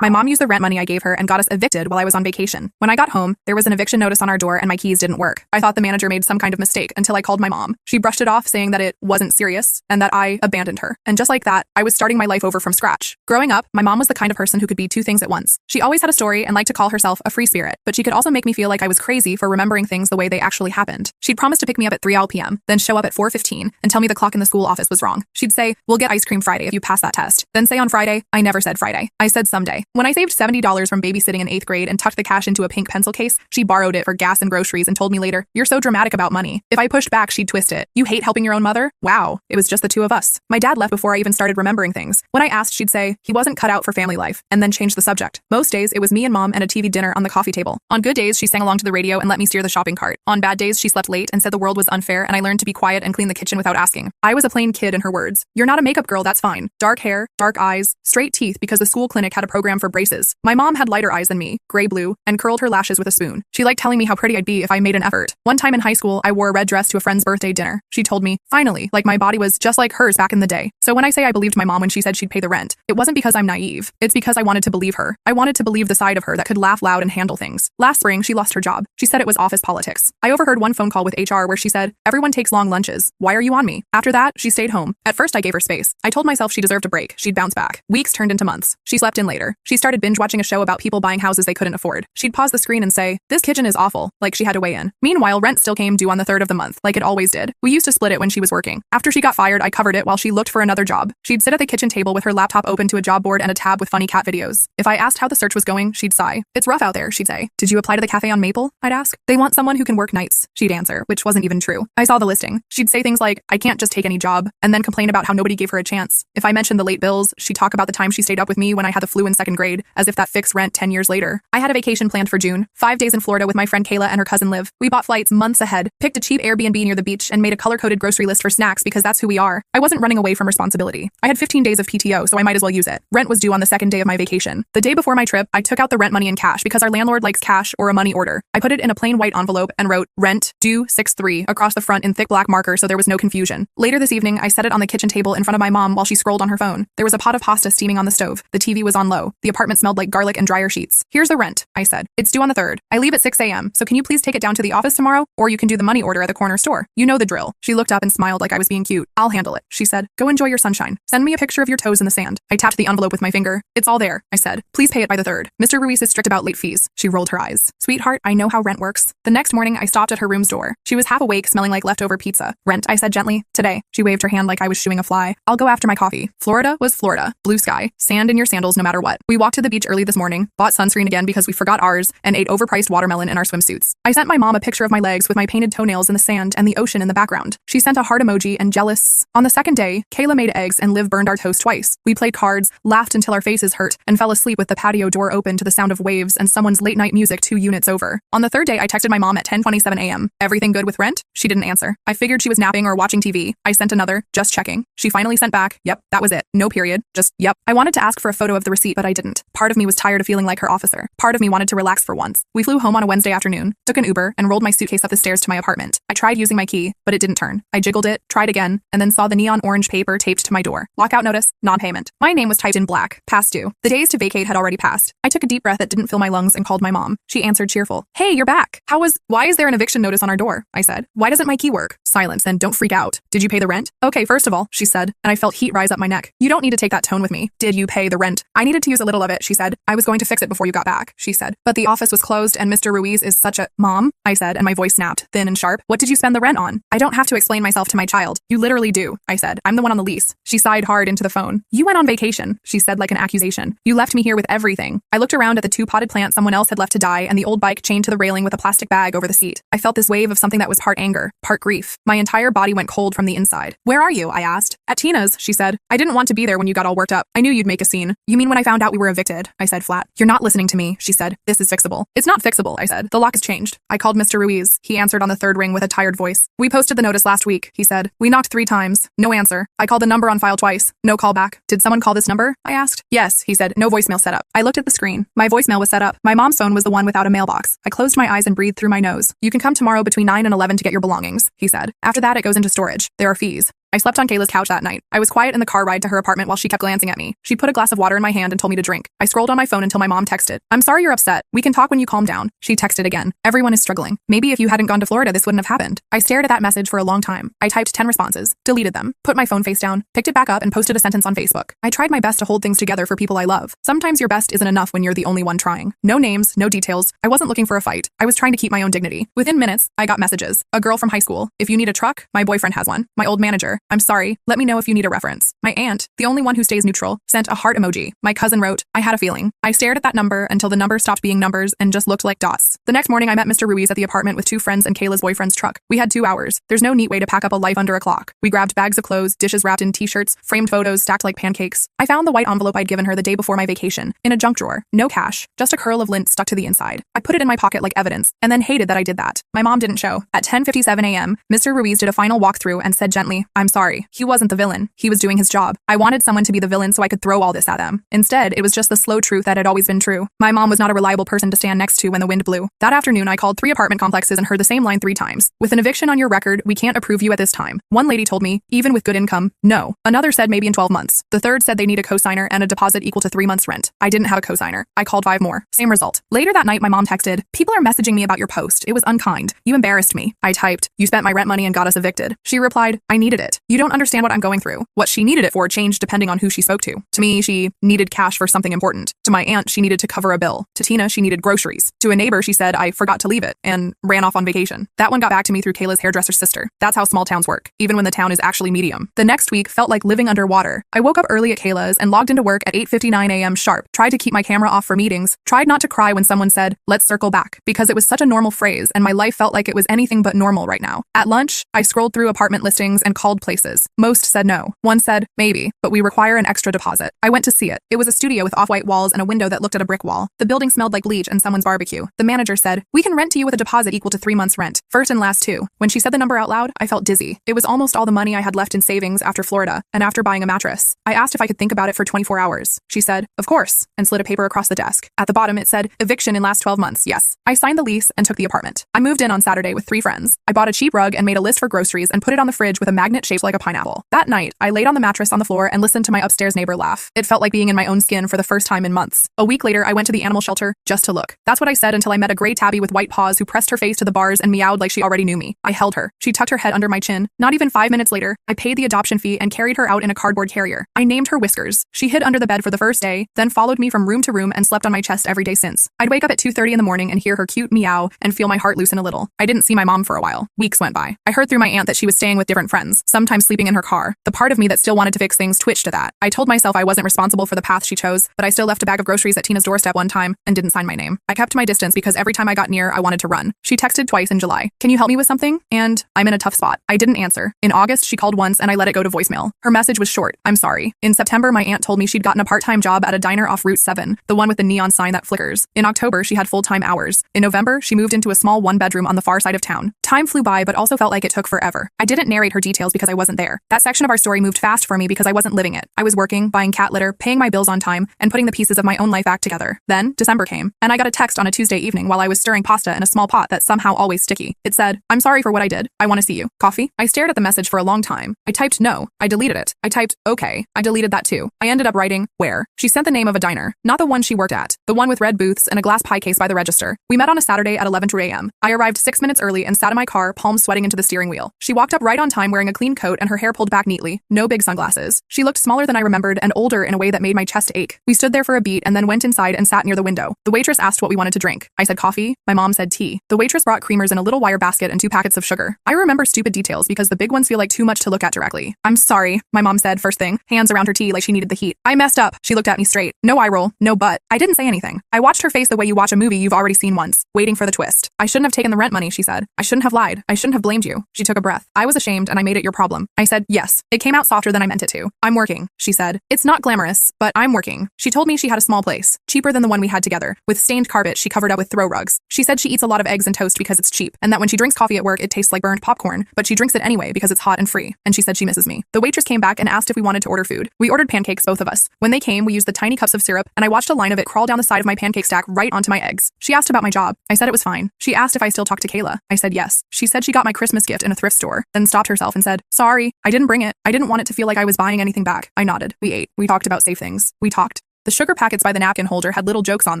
My mom used the rent money I gave her and got us evicted while I was on vacation. When I got home, there was an eviction notice on our door and my keys didn't work. I thought the manager made some kind of mistake until I called my mom. She brushed it off, saying that it wasn't serious and that I abandoned her. And just like that, I was starting my life over from scratch. Growing up, my mom was the kind of person who could be two things at once. She always had a story and liked to call herself a free spirit, but she could also make me feel like I was crazy for remembering things the way they actually happened. She'd promise to pick me up at 3 p.m., then show up at 4:15 and tell me the clock in the school office was wrong. She'd say, "We'll get ice cream Friday if you pass that test." Then say on Friday, "I never said Friday. I said someday." When I saved $70 from babysitting in 8th grade and tucked the cash into a pink pencil case, she borrowed it for gas and groceries and told me later, "You're so dramatic about money." If I pushed back, she'd twist it. "You hate helping your own mother?" Wow, it was just the two of us. My dad left before I even started remembering things. When I asked, she'd say he wasn't cut out for family life, and then change the subject. Most days, it was me and mom and a TV dinner on the coffee table. On good days, she sang along to the radio and let me steer the shopping cart. On bad days, she slept late and said the world was unfair, and I learned to be quiet and clean the kitchen without asking. I was a plain kid in her words. "You're not a makeup girl, that's fine." Dark hair, dark eyes, straight teeth because the school clinic had a program for braces. My mom had lighter eyes than me, gray-blue, and curled her lashes with a spoon. She liked telling me how pretty I'd be if I made an effort. One time in high school, I wore a red dress to a friend's birthday dinner. She told me, finally, like my body was just like hers back in the day. So when I say I believed my mom when she said she'd pay the rent, it wasn't because I'm naive. It's because I wanted to believe her. I wanted to believe the side of her that could laugh loud and handle things. Last spring, she lost her job. She said it was office politics. I overheard one phone call with HR where she said, "Everyone takes long lunches. Why are you on me?" After that, she stayed home. At first, I gave her space. I told myself she deserved a break. She'd bounce back. Weeks turned into months. She slept in later. She started binge watching a show about people buying houses they couldn't afford. She'd pause the screen and say, "This kitchen is awful," like she had to weigh in. Meanwhile, rent still came due on the 3rd of the month, like it always did. We used to split it when she was working. After she got fired, I covered it while she looked for another job. She'd sit at the kitchen table with her laptop open to a job board and a tab with funny cat videos. If I asked how the search was going, she'd sigh. "It's rough out there," she'd say. "Did you apply to the cafe on Maple?" I'd ask. "They want someone who can work nights," she'd answer, which wasn't even true. I saw the listing. She'd say things like, "I can't just take any job," and then complain about how nobody gave her a chance. If I mentioned the late bills, she'd talk about the time she stayed up with me when I had the flu in 2nd grade, as if that fixed rent 10 years later. I had a vacation planned for June, 5 days in Florida with my friend Kayla and her cousin Liv. We bought flights months ahead, picked a cheap Airbnb near the beach, and made a color-coded grocery list for snacks because that's who we are. I wasn't running away from responsibility. I had 15 days of PTO, so I might as well use it. Rent was due on the 2nd day of my vacation. The day before my trip, I took out the rent money in cash because our landlord likes cash or a money order. I put it in a plain white envelope and wrote, "Rent, due 6/3" across the front in thick black marker so there was no confusion. Later this evening, I set it on the kitchen table in front of my mom while she scrolled on her phone. There was a pot of pasta steaming on the stove. The TV was on low. The apartment smelled like garlic and dryer sheets. "Here's the rent," I said. "It's due on the 3rd. I leave at 6 a.m., so can you please take it down to the office tomorrow? Or you can do the money order at the corner store. You know the drill." She looked up and smiled like I was being cute. "I'll handle it," she said. "Go enjoy your sunshine. Send me a picture of your toes in the sand." I tapped the envelope with my finger. "It's all there," I said. "Please pay it by the 3rd. Mr. Ruiz is strict about late fees." She rolled her eyes. "Sweetheart, I know how rent works." The next morning, I stopped at her room's door. She was half awake, smelling like leftover pizza. "Rent," I said gently. "Today." She waved her hand like I was shooing a fly. "I'll go after my coffee." Florida was Florida. Blue sky. Sand in your sandals no matter what. We walked to the beach early this morning, bought sunscreen again because we forgot ours, and ate overpriced watermelon in our swimsuits. I sent my mom a picture of my legs with my painted toenails in the sand and the ocean in the background. She sent a heart emoji and jealous. On the 2nd day, Kayla made eggs and Liv burned our toast twice. We played cards, laughed until our faces hurt, and fell asleep with the patio door open to the sound of waves and someone's late-night music 2 units over. On the 3rd day, I texted my mom at 10:27 a.m. "Everything good with rent?" She didn't answer. I figured she was napping or watching TV. I sent another, "Just checking." She finally sent back, "Yep, that was it. No period. Just, yep." I wanted to ask for a photo of the receipt, but I didn't. Part of me was tired of feeling like her officer. Part of me wanted to relax for once. We flew home on a Wednesday afternoon, took an Uber, and rolled my suitcase up the stairs to my apartment. I tried using my key, but it didn't turn. I jiggled it, tried again, and then saw the neon orange paper taped to my door. Lockout notice, non-payment. My name was typed in black, past due. The days to vacate had already passed. I took a deep breath that didn't fill my lungs and called my mom. She answered cheerful. "Hey, you're back. Why is there an eviction notice on our door?" I said. "Why doesn't my key work?" "Silence, and don't freak out. Did you pay the rent?" "Okay, first of all," she said, and I felt heat rise up my neck. "You don't need to take that tone with me. Did you pay the rent?" "I needed to use a little of it," she said. "I was going to fix it before you got back," she said. "But the office was closed and Mr. Ruiz is such a—" "Mom," I said, and my voice snapped, thin and sharp. "What did you spend the rent on?" "I don't have to explain myself to my child." "You literally do," I said. "I'm the one on the lease." She sighed hard into the phone. "You went on vacation," she said like an accusation. "You left me here with everything." I looked around at the 2 potted plants someone else had left to die and the old bike chained to the railing with a plastic bag over the seat. I felt this wave of something that was part anger, part grief. My entire body went cold from the inside. "Where are you?" I asked. "At Tina's," she said. "I didn't want to be there when you got all worked up. I knew you'd make a scene." "You mean when I found out we were evicted?" I said flat. "You're not listening to me," she said. "This is fixable." "It's not fixable," I said. "The lock has changed." I called Mr. Ruiz. He answered on the 3rd ring with a tired voice. "We posted the notice last week," he said. "We knocked 3 times. No answer. I called the number on file twice. No call back." "Did someone call this number?" I asked. "Yes," he said. "No voicemail set up." I looked at the screen. My voicemail was set up. My mom's phone was the one without a mailbox. I closed my eyes and breathed through my nose. "You can come tomorrow between 9 and 11 to get your belongings," he said. "After that, it goes into storage. There are fees." I slept on Kayla's couch that night. I was quiet in the car ride to her apartment while she kept glancing at me. She put a glass of water in my hand and told me to drink. I scrolled on my phone until my mom texted. I'm sorry you're upset. We can talk when you calm down. She texted again. Everyone is struggling. Maybe if you hadn't gone to Florida, this wouldn't have happened. I stared at that message for a long time. I typed 10 responses, deleted them, put my phone face down, picked it back up, and posted a sentence on Facebook. I tried my best to hold things together for people I love. Sometimes your best isn't enough when you're the only one trying. No names, no details. I wasn't looking for a fight. I was trying to keep my own dignity. Within minutes, I got messages. A girl from high school. If you need a truck, my boyfriend has one. My old manager. I'm sorry. Let me know if you need a reference. My aunt, the only one who stays neutral, sent a heart emoji. My cousin wrote, I had a feeling. I stared at that number until the number stopped being numbers and just looked like dots. The next morning, I met Mr. Ruiz at the apartment with 2 friends and Kayla's boyfriend's truck. We had 2 hours. There's no neat way to pack up a life under a clock. We grabbed bags of clothes, dishes wrapped in t-shirts, framed photos stacked like pancakes. I found the white envelope I'd given her the day before my vacation in a junk drawer. No cash, just a curl of lint stuck to the inside. I put it in my pocket like evidence and then hated that I did that. My mom didn't show. At 10:57 a.m., Mr. Ruiz did a final walkthrough and said gently, I'm sorry. He wasn't the villain. He was doing his job. I wanted someone to be the villain so I could throw all this at them. Instead, it was just the slow truth that had always been true. My mom was not a reliable person to stand next to when the wind blew. That afternoon, I called 3 apartment complexes and heard the same line 3 times. With an eviction on your record, we can't approve you at this time. One lady told me, even with good income, no. Another said maybe in 12 months. The third said they need a cosigner and a deposit equal to 3 months rent. I didn't have a cosigner. I called 5 more. Same result. Later that night, my mom texted, people are messaging me about your post. It was unkind. You embarrassed me. I typed, you spent my rent money and got us evicted. She replied, I needed it. You don't understand what I'm going through. What she needed it for changed depending on who she spoke to. To me, she needed cash for something important. To my aunt, she needed to cover a bill. To Tina, she needed groceries. To a neighbor, she said, I forgot to leave it and ran off on vacation. That one got back to me through Kayla's hairdresser's sister. That's how small towns work, even when the town is actually medium. The next week felt like living underwater. I woke up early at Kayla's and logged into work at 8:59 a.m. sharp, tried to keep my camera off for meetings, tried not to cry when someone said, let's circle back, because it was such a normal phrase and my life felt like it was anything but normal right now. At lunch, I scrolled through apartment listings and called places. Most said no. One said, maybe, but we require an extra deposit. I went to see it. It was a studio with off-white walls and a window that looked at a brick wall. The building smelled like bleach and someone's barbecue. The manager said, we can rent to you with a deposit equal to 3 months rent, first and last too. When she said the number out loud, I felt dizzy. It was almost all the money I had left in savings after Florida and after buying a mattress. I asked if I could think about it for 24 hours. She said, of course, and slid a paper across the desk. At the bottom, it said, eviction in last 12 months, yes. I signed the lease and took the apartment. I moved in on Saturday with 3 friends. I bought a cheap rug and made a list for groceries and put it on the fridge with a magnet shaped like a pineapple. That night, I laid on the mattress on the floor and listened to my upstairs neighbor laugh. It felt like being in my own skin for the first time in months. A week later, I went to the animal shelter just to look. That's what I said until I met a gray tabby with white paws who pressed her face to the bars and meowed like she already knew me. I held her. She tucked her head under my chin. Not even 5 minutes later, I paid the adoption fee and carried her out in a cardboard carrier. I named her Whiskers. She hid under the bed for the first day, then followed me from room to room and slept on my chest every day since. I'd wake up at 2:30 in the morning and hear her cute meow and feel my heart loosen a little. I didn't see my mom for a while. Weeks went by. I heard through my aunt that she was staying with different friends, sometimes sleeping in her car. The part of me that still wanted to fix things twitched to that. I told myself I wasn't responsible for the path she chose, but I still left a bag of groceries at Tina's doorstep one time and didn't sign my name. I kept my distance because every time I got near, I wanted to run. She texted twice in July. Can you help me with something? And I'm in a tough spot. I didn't answer. In August, she called once and I let it go to voicemail. Her message was short. I'm sorry. In September, my aunt told me she'd gotten a part-time job at a diner off Route 7, the one with the neon sign that flickers. In October, she had full-time hours. In November, she moved into a small 1-bedroom on the far side of town. Time flew by, but also felt like it took forever. I didn't narrate her details because I wasn't there. That section of our story moved fast for me because I wasn't living it. I was working, buying cat litter, paying my bills on time, and putting the pieces of my own life back together. Then, December came, and I got a text on a Tuesday evening while I was stirring pasta in a small pot that's somehow always sticky. It said, I'm sorry for what I did. I want to see you. Coffee? I stared at the message for a long time. I typed no. I deleted it. I typed okay. I deleted that too. I ended up writing where. She sent the name of a diner, not the one she worked at, the one with red booths and a glass pie case by the register. We met on a Saturday at 11:02 a.m. I arrived 6 minutes early and sat in my car, palms sweating into the steering wheel. She walked up right on time wearing a clean coat and her hair pulled back neatly. No big sunglasses. She looked smaller than I remembered and older in a way that made my chest ache. We stood there for a beat and then went inside and sat near the window. The waitress asked what we wanted to drink. I said coffee. My mom said tea. The waitress brought creamers in a little wire basket and 2 packets of sugar. I remember stupid details because the big ones feel like too much to look at directly. I'm sorry, my mom said first thing, hands around her tea like she needed the heat. I messed up. She looked at me straight. No eye roll, no butt. I didn't say anything. I watched her face the way you watch a movie you've already seen once, waiting for the twist. I shouldn't have taken the rent money, she said. I shouldn't have lied. I shouldn't have blamed you. She took a breath. I was ashamed and I made it your problem. I said, yes. It came out softer than I meant it to. I'm working, she said. It's not glamorous, but I'm working. She told me she had a small place, cheaper than the one we had together, with stained carpet she covered up with throw rugs. She said she eats a lot of eggs and toast because it's cheap, and that when she drinks coffee at work it tastes like burned popcorn, but she drinks it anyway because it's hot and free. And she said she misses me. The waitress came back and asked if we wanted to order food. We ordered pancakes, both of us. When they came, we used the tiny cups of syrup, and I watched a line of it crawl down the side of my pancake stack right onto my eggs. She asked about my job. I said it was fine. She asked if I still talked to Kayla. I said yes. dress. She said she got my Christmas gift in a thrift store, then stopped herself and said, "Sorry, I didn't bring it. I didn't want it to feel like I was buying anything back." I nodded. We ate. We talked about safe things. We talked. The sugar packets by the napkin holder had little jokes on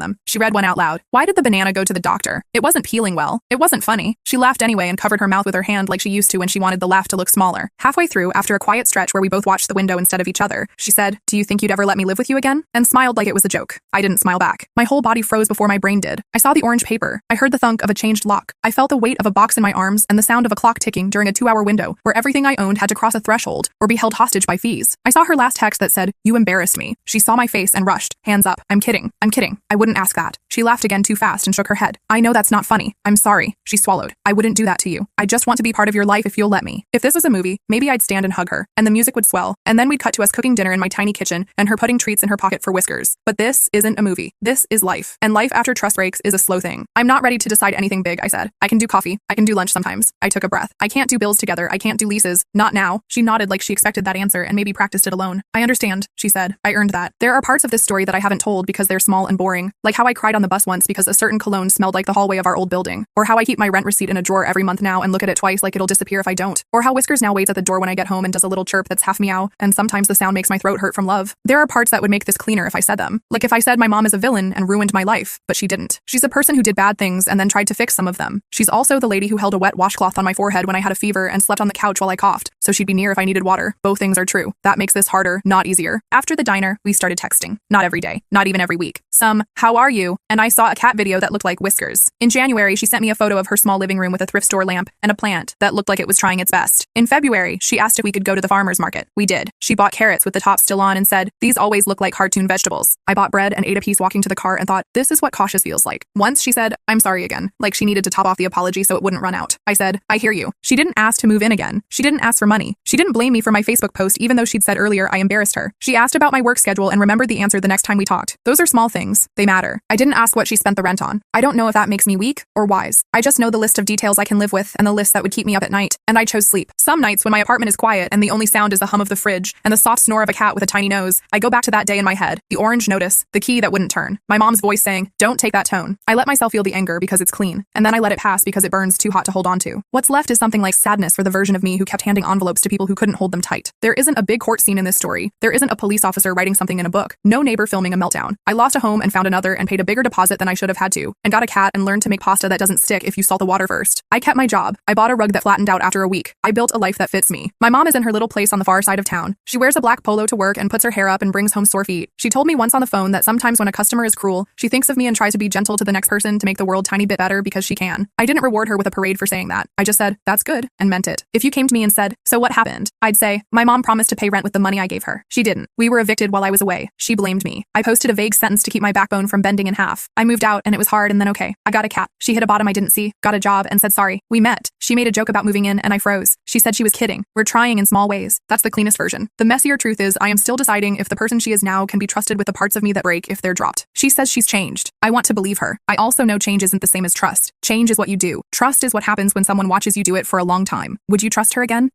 them. She read one out loud. "Why did the banana go to the doctor? It wasn't peeling well. It wasn't funny." She laughed anyway and covered her mouth with her hand like she used to when she wanted the laugh to look smaller. Halfway through, after a quiet stretch where we both watched the window instead of each other, she said, "Do you think you'd ever let me live with you again?" and smiled like it was a joke. I didn't smile back. My whole body froze before my brain did. I saw the orange paper. I heard the thunk of a changed lock. I felt the weight of a box in my arms and the sound of a clock ticking during a 2-hour window where everything I owned had to cross a threshold or be held hostage by fees. I saw her last text that said, "You embarrassed me." She saw my face and rushed, hands up. "I'm kidding. I'm kidding. I wouldn't ask that." She laughed again too fast and shook her head. "I know that's not funny. I'm sorry." She swallowed. "I wouldn't do that to you. I just want to be part of your life if you'll let me." If this was a movie, maybe I'd stand and hug her, and the music would swell, and then we'd cut to us cooking dinner in my tiny kitchen and her putting treats in her pocket for Whiskers. But this isn't a movie. This is life. And life after trust breaks is a slow thing. "I'm not ready to decide anything big," I said. "I can do coffee. I can do lunch sometimes." I took a breath. "I can't do bills together. I can't do leases. Not now." She nodded like she expected that answer and maybe practiced it alone. "I understand," she said. "I earned that. There are parts of this story that I haven't told because they're small and boring, like how I cried on the bus once because a certain cologne smelled like the hallway of our old building, or how I keep my rent receipt in a drawer every month now and look at it twice like it'll disappear if I don't, or how Whiskers now waits at the door when I get home and does a little chirp that's half meow, and sometimes the sound makes my throat hurt from love. There are parts that would make this cleaner if I said them. Like if I said my mom is a villain and ruined my life, but she didn't. She's a person who did bad things and then tried to fix some of them. She's also the lady who held a wet washcloth on my forehead when I had a fever and slept on the couch while I coughed, so she'd be near if I needed water. Both things are true. That makes this harder, not easier. After the diner, we started texting. Not every day, not even every week. Some, "How are you?" and I saw a cat video that looked like Whiskers. In January, she sent me a photo of her small living room with a thrift store lamp and a plant that looked like it was trying its best. In February, she asked if we could go to the farmer's market. We did. She bought carrots with the top still on and said, "These always look like cartoon vegetables." I bought bread and ate a piece walking to the car and thought, this is what cautious feels like. Once she said, "I'm sorry again," like she needed to top off the apology so it wouldn't run out. I said, "I hear you." She didn't ask to move in again. She didn't ask for money. She didn't blame me for my Facebook post even though she'd said earlier I embarrassed her. She asked about my work schedule and remembered the answer the next time we talked. Those are small things. They matter. I didn't ask what she spent the rent on. I don't know if that makes me weak or wise. I just know the list of details I can live with and the list that would keep me up at night, and I chose sleep. Some nights when my apartment is quiet and the only sound is the hum of the fridge and the soft snore of a cat with a tiny nose, I go back to that day in my head, the orange notice, the key that wouldn't turn, my mom's voice saying, "Don't take that tone." I let myself feel the anger because it's clean, and then I let it pass because it burns too hot to hold on to. What's left is something like sadness for the version of me who kept handing envelopes to people who couldn't hold them tight. There isn't a big court scene in this story. There isn't a police officer writing something in a book. No neighbor filming a meltdown. I lost a home and found another and paid a bigger deposit than I should have had to, and got a cat and learned to make pasta that doesn't stick if you salt the water first. I kept my job. I bought a rug that flattened out after a week. I built a life that fits me. My mom is in her little place on the far side of town. She wears a black polo to work and puts her hair up and brings home sore feet. She told me once on the phone that sometimes when a customer is cruel, she thinks of me and tries to be gentle to the next person to make the world tiny bit better because she can. I didn't reward her with a parade for saying that. I just said, "That's good," and meant it. If you came to me and said, "So what happened?" I'd say, "My mom promised to pay rent with the money I gave her. She didn't. We were evicted while I was away. She blamed me." I posted a vague sentence to keep my backbone from bending in half. I moved out and it was hard and then okay. I got a cat. She hit a bottom I didn't see, got a job and said sorry. We met. She made a joke about moving in and I froze. She said she was kidding. We're trying in small ways. That's the cleanest version. The messier truth is I am still deciding if the person she is now can be trusted with the parts of me that break if they're dropped. She says she's changed. I want to believe her. I also know change isn't the same as trust. Change is what you do. Trust is what happens when someone watches you do it for a long time. Would you trust her again?